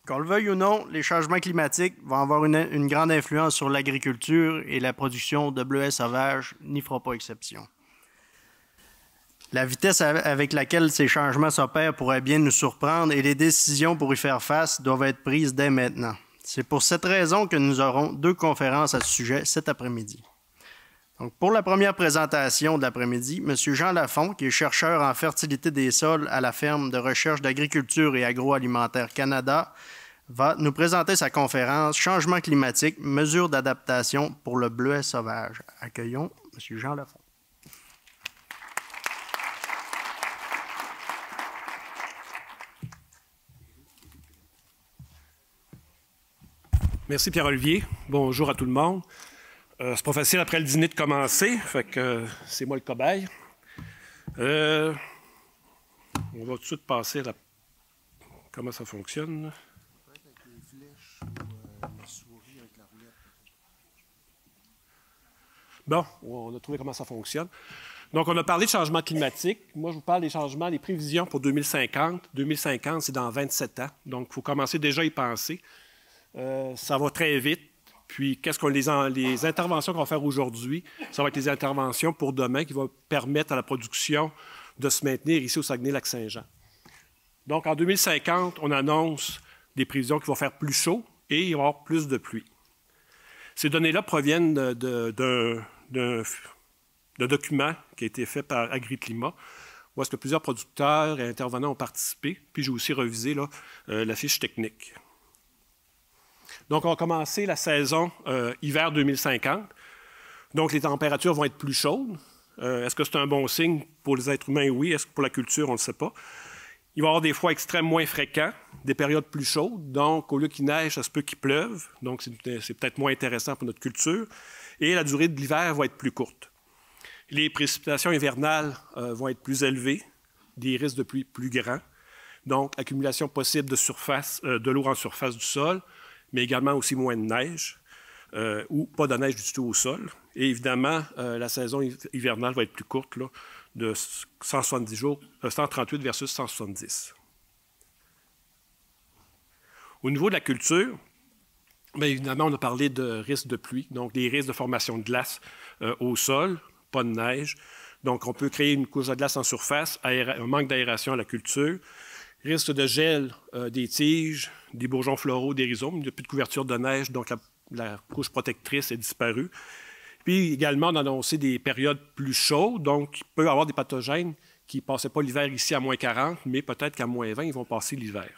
Qu'on le veuille ou non, les changements climatiques vont avoir une grande influence sur l'agriculture et la production de bleuets sauvages n'y fera pas exception. La vitesse avec laquelle ces changements s'opèrent pourrait bien nous surprendre et les décisions pour y faire face doivent être prises dès maintenant. C'est pour cette raison que nous aurons 2 conférences à ce sujet cet après-midi. Donc, pour la première présentation de l'après-midi, M. Jean Lafont, qui est chercheur en fertilité des sols à la ferme de recherche d'agriculture et agroalimentaire Canada, va nous présenter sa conférence « Changement climatique, mesures d'adaptation pour le bleuet sauvage ». Accueillons M. Jean Lafont. Merci Pierre-Olivier. Bonjour à tout le monde. C'est pas facile après le dîner de commencer, fait que c'est moi le cobaye. On va tout de suite passer à comment ça fonctionne. Peut-être avec les flèches ou la souris avec la roulette. Bon, on a trouvé comment ça fonctionne. Donc, on a parlé de changement climatique. Moi, je vous parle des changements, des prévisions pour 2050. 2050, c'est dans 27 ans. Donc, il faut commencer déjà à y penser. Ça va très vite. Puis, les interventions qu'on va faire aujourd'hui, ça va être les interventions pour demain qui vont permettre à la production de se maintenir ici au Saguenay-Lac-Saint-Jean. Donc, en 2050, on annonce des prévisions qui vont faire plus chaud et il va y avoir plus de pluie. Ces données-là proviennent d'un document qui a été fait par Agriclimat, où est-ce que plusieurs producteurs et intervenants ont participé. Puis, j'ai aussi revisé là, la fiche technique. Donc, on va commencer la saison hiver 2050. Donc, les températures vont être plus chaudes. Est-ce que c'est un bon signe pour les êtres humains? Oui. Est-ce que pour la culture? On ne le sait pas. Il va y avoir des froids extrêmes moins fréquents, des périodes plus chaudes. Donc, au lieu qu'il neige, ça se peut qu'il pleuve. Donc, c'est peut-être moins intéressant pour notre culture. Et la durée de l'hiver va être plus courte. Les précipitations hivernales vont être plus élevées, des risques de pluie plus grands. Donc, accumulation possible de l'eau en surface du sol, mais également aussi moins de neige, ou pas de neige du tout au sol. Et évidemment, la saison hivernale va être plus courte, là, de 170 jours, 138 versus 170. Au niveau de la culture, bien évidemment, on a parlé de risque de pluie, donc des risques de formation de glace au sol, pas de neige. Donc, on peut créer une couche de glace en surface, un manque d'aération à la culture, risque de gel des tiges, des bourgeons floraux, des rhizomes. Il n'y a plus de couverture de neige, donc la couche protectrice est disparue. Puis également, on a annoncé des périodes plus chaudes, donc il peut y avoir des pathogènes qui ne passaient pas l'hiver ici à moins 40, mais peut-être qu'à moins 20, ils vont passer l'hiver.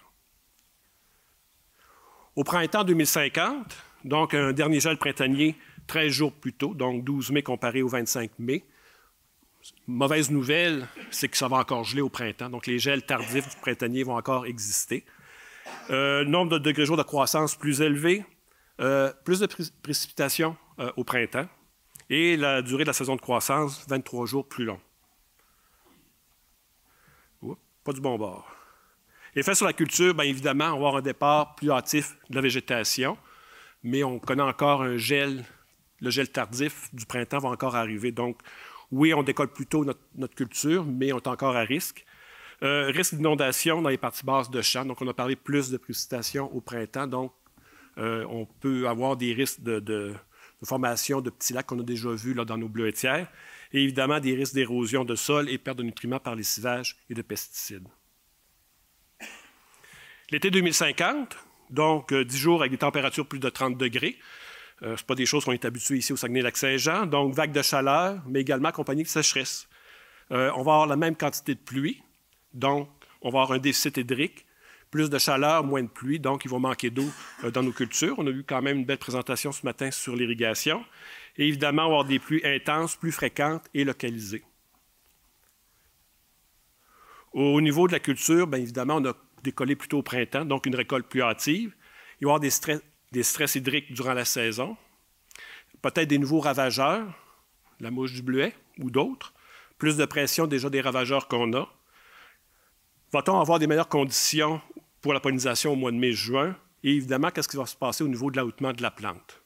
Au printemps 2050, donc un dernier gel printanier 13 jours plus tôt, donc 12 mai comparé au 25 mai. Mauvaise nouvelle, c'est que ça va encore geler au printemps. Donc, les gels tardifs du printanier vont encore exister. Nombre de degrés jours de croissance plus élevé, plus de précipitations au printemps et la durée de la saison de croissance, 23 jours plus long. Oups, pas du bon bord. L'effet sur la culture, bien évidemment, on va avoir un départ plus hâtif de la végétation, mais on connaît encore un gel. Le gel tardif du printemps va encore arriver. Donc, oui, on décolle plutôt notre culture, mais on est encore à risque. Risque d'inondation dans les parties basses de champs. Donc, on a parlé plus de précipitations au printemps. Donc, on peut avoir des risques de formation de petits lacs qu'on a déjà vus là, dans nos bleuetières. Et évidemment, des risques d'érosion de sol et perte de nutriments par lessivage et de pesticides. L'été 2050, donc 10 jours avec des températures plus de 30 degrés. Ce ne sont pas des choses qu'on est habitué ici au Saguenay-Lac-Saint-Jean. Donc, vague de chaleur, mais également accompagnée de sécheresse. On va avoir la même quantité de pluie. Donc, on va avoir un déficit hydrique. Plus de chaleur, moins de pluie. Donc, il va manquer d'eau dans nos cultures. On a eu quand même une belle présentation ce matin sur l'irrigation. Et évidemment, on va avoir des pluies intenses, plus fréquentes et localisées. Au niveau de la culture, bien évidemment, on a décollé plutôt au printemps, donc une récolte plus hâtive. Il va y avoir des stress hydriques durant la saison, peut-être des nouveaux ravageurs, la mouche du bleuet ou d'autres, plus de pression déjà des ravageurs qu'on a. Va-t-on avoir des meilleures conditions pour la pollinisation au mois de mai-juin? Et évidemment, qu'est-ce qui va se passer au niveau de l'ahoutement de la plante?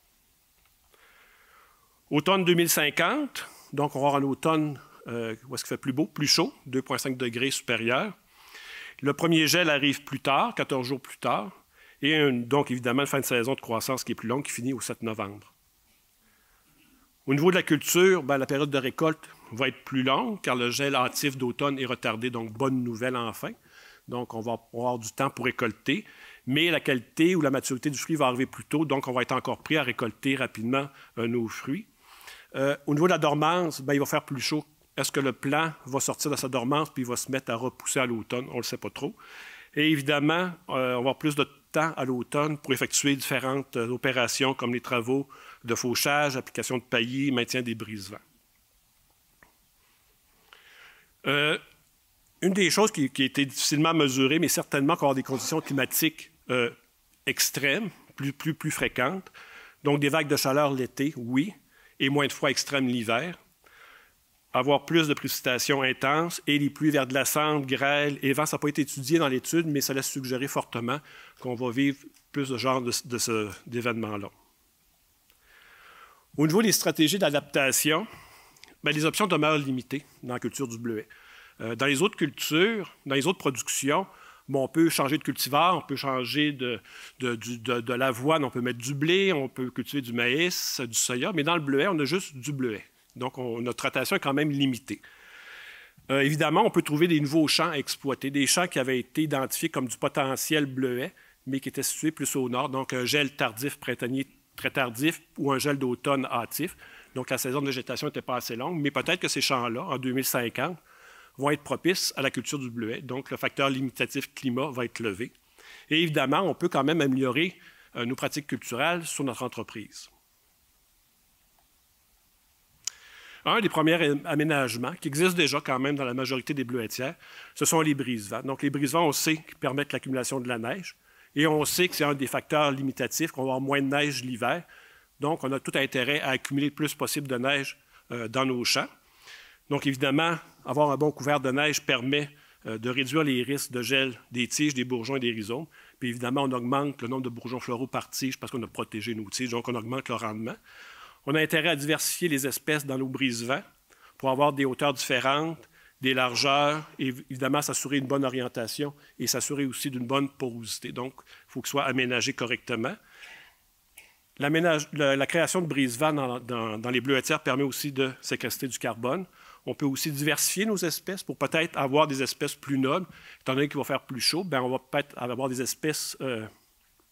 Automne 2050, donc on va avoir un automne où est-ce qu'il fait plus beau, plus chaud, 2,5 degrés supérieur. Le premier gel arrive plus tard, 14 jours plus tard. Et donc, évidemment, une fin de saison de croissance qui est plus longue, qui finit au 7 novembre. Au niveau de la culture, la période de récolte va être plus longue, car le gel hâtif d'automne est retardé. Donc, bonne nouvelle enfin. Donc, on va avoir du temps pour récolter. Mais la qualité ou la maturité du fruit va arriver plus tôt, donc on va être encore prêt à récolter rapidement nos fruits. Au niveau de la dormance, il va faire plus chaud. Est-ce que le plant va sortir de sa dormance puis il va se mettre à repousser à l'automne? On ne le sait pas trop. Et évidemment, on va avoir plus de temps à l'automne pour effectuer différentes opérations comme les travaux de fauchage, application de paillis, maintien des brise-vents. Une des choses qui a été difficilement mesurée, mais certainement qu'on va avoir des conditions climatiques extrêmes, plus fréquentes. Donc, des vagues de chaleur l'été, oui, et moins de froid extrême l'hiver. Avoir plus de précipitations intenses et les pluies verglaçantes, grêles et vents. Ça n'a pas été étudié dans l'étude, mais ça laisse suggérer fortement qu'on va vivre plus de genre d'événements-là. Au niveau des stratégies d'adaptation, les options demeurent limitées dans la culture du bleuet. Dans les autres cultures, dans les autres productions, on peut changer de cultivar, on peut changer de l'avoine, on peut mettre du blé, on peut cultiver du maïs, du soya, mais dans le bleuet, on a juste du bleuet. Donc, notre rotation est quand même limitée. Évidemment, on peut trouver des nouveaux champs à exploiter, des champs qui avaient été identifiés comme du potentiel bleuet, mais qui étaient situés plus au nord, donc un gel tardif printanier très tardif ou un gel d'automne hâtif. Donc, la saison de végétation n'était pas assez longue, mais peut-être que ces champs-là, en 2050, vont être propices à la culture du bleuet. Donc, le facteur limitatif climat va être levé. Et évidemment, on peut quand même améliorer nos pratiques culturelles sur notre entreprise. Un des premiers aménagements qui existent déjà quand même dans la majorité des bleuetières, ce sont les brise-vents. Donc, les brise-vents, on sait qu'ils permettent l'accumulation de la neige et on sait que c'est un des facteurs limitatifs, qu'on va avoir moins de neige l'hiver. Donc, on a tout intérêt à accumuler le plus possible de neige dans nos champs. Donc, évidemment, avoir un bon couvert de neige permet de réduire les risques de gel des tiges, des bourgeons et des rhizomes. Puis, évidemment, on augmente le nombre de bourgeons floraux par tige parce qu'on a protégé nos tiges, donc on augmente le rendement. On a intérêt à diversifier les espèces dans nos brise-vents pour avoir des hauteurs différentes, des largeurs, et évidemment s'assurer une bonne orientation et s'assurer aussi d'une bonne porosité. Donc, il faut que ce soit aménagé correctement. La création de brise-vents dans les bleuetières permet aussi de séquestrer du carbone. On peut aussi diversifier nos espèces pour peut-être avoir des espèces plus nobles. Étant donné qu'il va faire plus chaud, on va peut-être avoir des espèces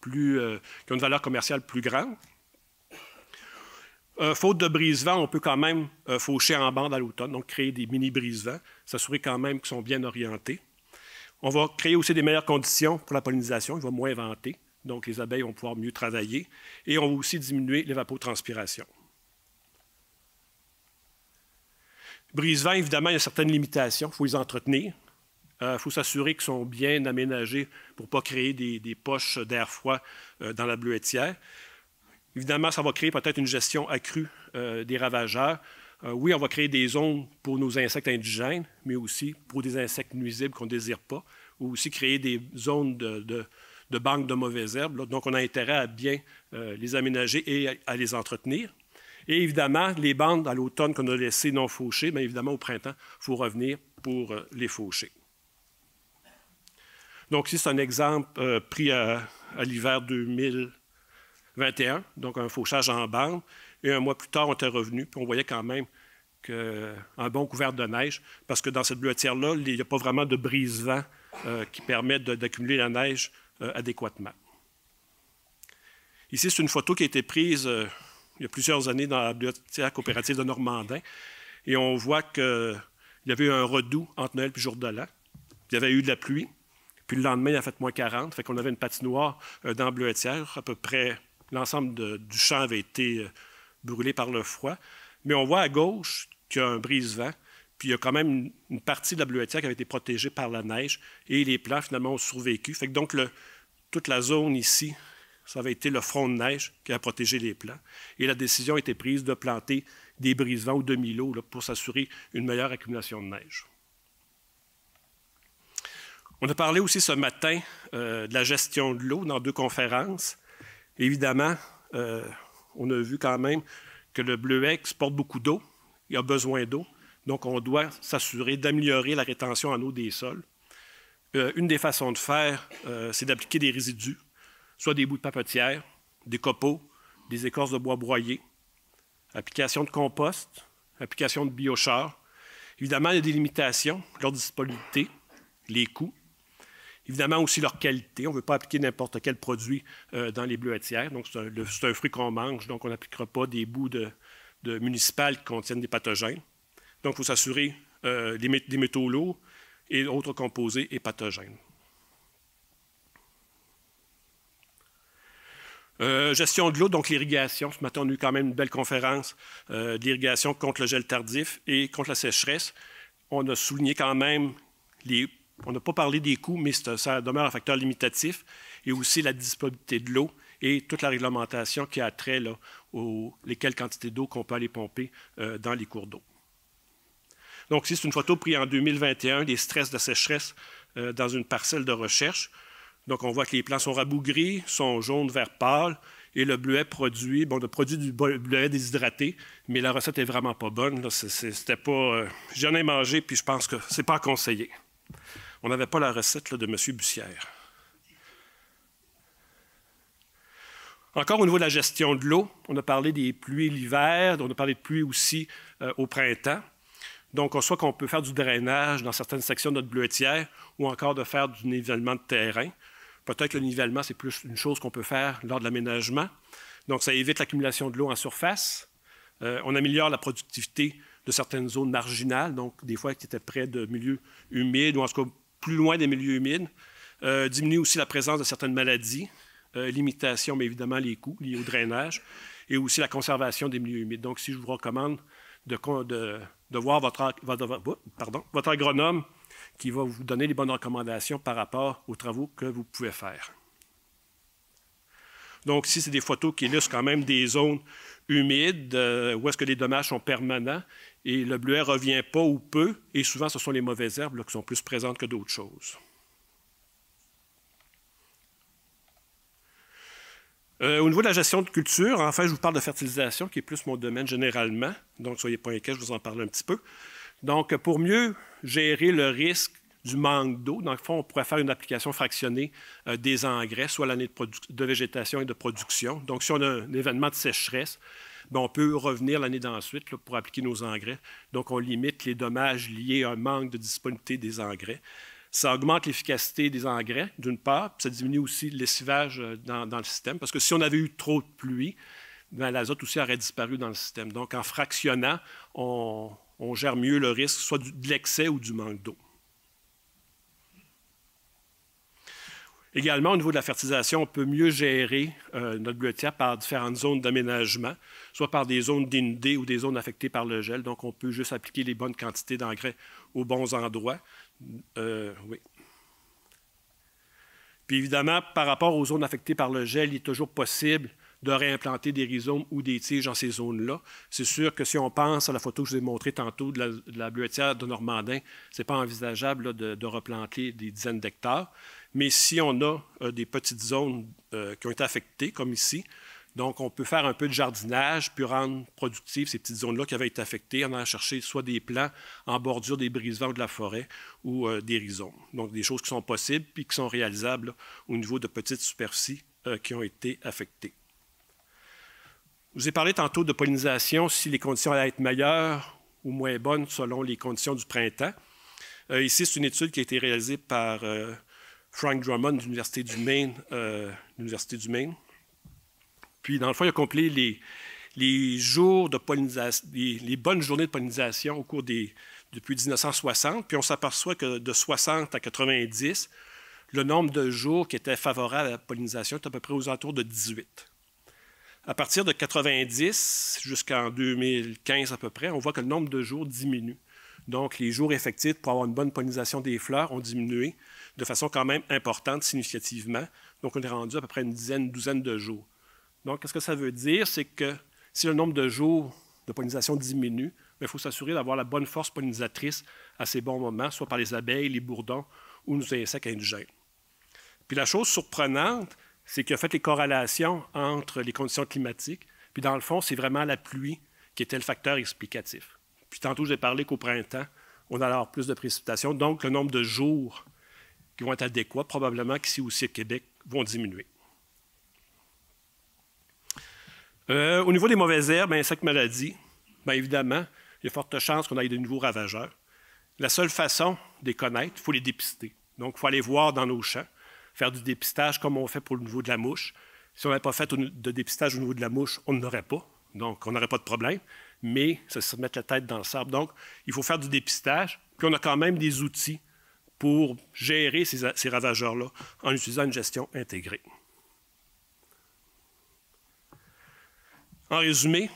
qui ont une valeur commerciale plus grande. Faute de brise-vent, on peut quand même faucher en bande à l'automne, donc créer des mini-brise-vents, s'assurer quand même qu'ils sont bien orientés. On va créer aussi des meilleures conditions pour la pollinisation, il va moins venter, donc les abeilles vont pouvoir mieux travailler, et on va aussi diminuer l'évapotranspiration. Brise-vent, évidemment, il y a certaines limitations, il faut les entretenir. Il faut s'assurer qu'ils sont bien aménagés pour ne pas créer des poches d'air froid dans la bleuetière. Évidemment, ça va créer peut-être une gestion accrue des ravageurs. Oui, on va créer des zones pour nos insectes indigènes, mais aussi pour des insectes nuisibles qu'on ne désire pas, ou aussi créer des zones de banques de mauvaises herbes. Donc, on a intérêt à bien les aménager et à les entretenir. Et évidemment, les bandes à l'automne qu'on a laissées non fauchées, bien évidemment, au printemps, il faut revenir pour les faucher. Donc, ici, c'est un exemple pris à l'hiver 2021, donc un fauchage en bande. Et un mois plus tard, on était revenu, puis on voyait quand même un bon couvert de neige, parce que dans cette bleuetière-là, il n'y a pas vraiment de brise-vent qui permettent d'accumuler la neige adéquatement. Ici, c'est une photo qui a été prise il y a plusieurs années dans la bleuetière coopérative de Normandin, et on voit qu'il y avait eu un redout entre Noël et jour de l'an. Il y avait eu de la pluie, puis le lendemain, il a fait moins 40, fait qu'on avait une patinoire dans la bleuetière, à peu près l'ensemble du champ avait été brûlé par le froid. Mais on voit à gauche qu'il y a un brise-vent, puis il y a quand même une partie de la bleuetière qui avait été protégée par la neige, et les plants, finalement, ont survécu. Fait que donc, toute la zone ici, ça avait été le front de neige qui a protégé les plants. Et la décision a été prise de planter des brise-vents ou demi-lots pour s'assurer une meilleure accumulation de neige. On a parlé aussi ce matin de la gestion de l'eau dans 2 conférences. Évidemment, on a vu quand même que le bleuet exporte beaucoup d'eau, il a besoin d'eau, donc on doit s'assurer d'améliorer la rétention en eau des sols. Une des façons de faire, c'est d'appliquer des résidus soit des bouts de papetière, des copeaux, des écorces de bois broyées, application de compost, application de biochar. Évidemment, il y a des limitations, leur disponibilité, les coûts. Évidemment aussi leur qualité. On ne veut pas appliquer n'importe quel produit dans les bleuetières. Donc, c'est un fruit qu'on mange, donc on n'appliquera pas des bouts de municipales qui contiennent des pathogènes. Donc, il faut s'assurer des métaux lourds et autres composés et pathogènes. Gestion de l'eau, donc l'irrigation. Ce matin, on a eu quand même une belle conférence de l'irrigation contre le gel tardif et contre la sécheresse. On a souligné quand même, on n'a pas parlé des coûts, mais ça demeure un facteur limitatif, et aussi la disponibilité de l'eau et toute la réglementation qui a trait là, lesquelles quantités d'eau qu'on peut aller pomper dans les cours d'eau. Donc, ici, c'est une photo prise en 2021 des stress de sécheresse dans une parcelle de recherche. Donc, on voit que les plants sont rabougris, sont jaunes, vert pâle, et le bleuet produit, bon, on a produit du bleuet déshydraté, mais la recette n'est vraiment pas bonne. C'était pas. J'en ai mangé, puis je pense que c'est pas conseillé. On n'avait pas la recette là, de M. Bussière. Encore au niveau de la gestion de l'eau, on a parlé des pluies l'hiver, on a parlé de pluie aussi au printemps. Donc, soit qu'on peut faire du drainage dans certaines sections de notre bleuetière, ou encore de faire du nivellement de terrain. Peut-être que le nivellement, c'est plus une chose qu'on peut faire lors de l'aménagement. Donc, ça évite l'accumulation de l'eau en surface. On améliore la productivité de certaines zones marginales, donc des fois qui étaient près de milieux humides, ou en tout cas plus loin des milieux humides. Diminue aussi la présence de certaines maladies, limitation, mais évidemment les coûts liés au drainage, et aussi la conservation des milieux humides. Donc, si je vous recommande de voir votre agronome qui va vous donner les bonnes recommandations par rapport aux travaux que vous pouvez faire. Donc, ici, c'est des photos qui illustrent quand même des zones humides où est-ce que les dommages sont permanents et le bleuet ne revient pas ou peu, et souvent, ce sont les mauvaises herbes là, qui sont plus présentes que d'autres choses. Au niveau de la gestion de culture, enfin, je vous parle de fertilisation, qui est plus mon domaine généralement, donc soyez pas inquiets, je vous en parle un petit peu. Donc, pour mieux gérer le risque du manque d'eau, dans le fond, on pourrait faire une application fractionnée des engrais, soit l'année de végétation et de production. Donc, si on a un événement de sécheresse, bien, on peut revenir l'année d'ensuite là, pour appliquer nos engrais. Donc, on limite les dommages liés à un manque de disponibilité des engrais. Ça augmente l'efficacité des engrais, d'une part, puis ça diminue aussi le lessivage dans le système, parce que si on avait eu trop de pluie, l'azote aussi aurait disparu dans le système. Donc, en fractionnant, on gère mieux le risque, soit de l'excès ou du manque d'eau. Également, au niveau de la fertilisation, on peut mieux gérer notre bleuetière par différentes zones d'aménagement, soit par des zones dénudées ou des zones affectées par le gel. Donc, on peut juste appliquer les bonnes quantités d'engrais aux bons endroits. Oui. Puis évidemment, par rapport aux zones affectées par le gel, il est toujours possible de réimplanter des rhizomes ou des tiges dans ces zones-là. C'est sûr que si on pense à la photo que je vous ai montrée tantôt de la bleuetière de Normandin, ce n'est pas envisageable là, de replanter des dizaines d'hectares. Mais si on a des petites zones qui ont été affectées, comme ici, donc on peut faire un peu de jardinage puis rendre productives ces petites zones-là qui avaient été affectées en allant chercher soit des plants en bordure des brise-vents ou de la forêt ou des rhizomes. Donc des choses qui sont possibles puis qui sont réalisables là, au niveau de petites superficies qui ont été affectées. Je vous ai parlé tantôt de pollinisation, si les conditions allaient être meilleures ou moins bonnes selon les conditions du printemps. Ici, c'est une étude qui a été réalisée par Frank Drummond de l'Université du Maine. Puis, dans le fond, il a compilé les jours de pollinisation, les bonnes journées de pollinisation au cours depuis 1960. Puis, on s'aperçoit que de 60 à 90, le nombre de jours qui étaient favorables à la pollinisation est à peu près aux alentours de 18. À partir de 90 jusqu'en 2015 à peu près, on voit que le nombre de jours diminue. Donc, les jours effectifs pour avoir une bonne pollinisation des fleurs ont diminué de façon quand même importante, significativement. Donc, on est rendu à peu près une douzaine de jours. Donc, qu'est-ce que ça veut dire? C'est que si le nombre de jours de pollinisation diminue, il faut s'assurer d'avoir la bonne force pollinisatrice à ces bons moments, soit par les abeilles, les bourdons ou nos insectes indigènes. Puis la chose surprenante, c'est qu'il a fait les corrélations entre les conditions climatiques, puis dans le fond, c'est vraiment la pluie qui était le facteur explicatif. Puis tantôt, j'ai parlé qu'au printemps, on allait avoir plus de précipitations, donc le nombre de jours qui vont être adéquats, probablement qu'ici aussi au Québec, vont diminuer. Au niveau des mauvaises herbes, insectes, maladies, bien évidemment, il y a forte chance qu'on ait de nouveaux ravageurs. La seule façon de les connaître, il faut les dépister. Donc, il faut aller voir dans nos champs, faire du dépistage comme on fait pour le niveau de la mouche. Si on n'avait pas fait de dépistage au niveau de la mouche, on n'aurait pas. Donc, on n'aurait pas de problème. Mais ça se mettre la tête dans le sable. Donc, il faut faire du dépistage. Puis, on a quand même des outils pour gérer ces ravageurs-là en utilisant une gestion intégrée. En résumé,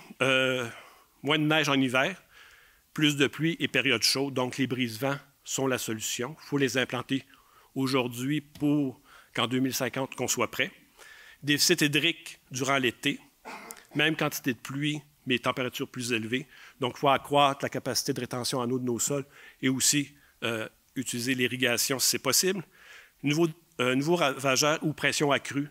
moins de neige en hiver, plus de pluie et période chaude. Donc, les brise-vents sont la solution. Il faut les implanter aujourd'hui pour qu'en 2050, qu'on soit prêt. Déficit hydrique durant l'été, même quantité de pluie, mais températures plus élevées. Donc, il faut accroître la capacité de rétention en eau de nos sols et aussi utiliser l'irrigation si c'est possible. Nouveau ravageur ou pression accrue,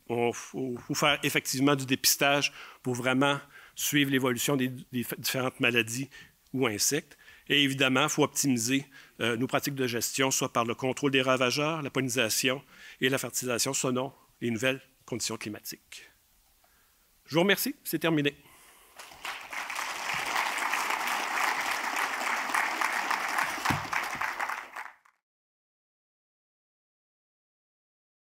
il faut faire effectivement du dépistage pour vraiment suivre l'évolution des différentes maladies ou insectes. Et évidemment, il faut optimiser nos pratiques de gestion, soit par le contrôle des ravageurs, la pollinisation et la fertilisation selon les nouvelles conditions climatiques. Je vous remercie, c'est terminé.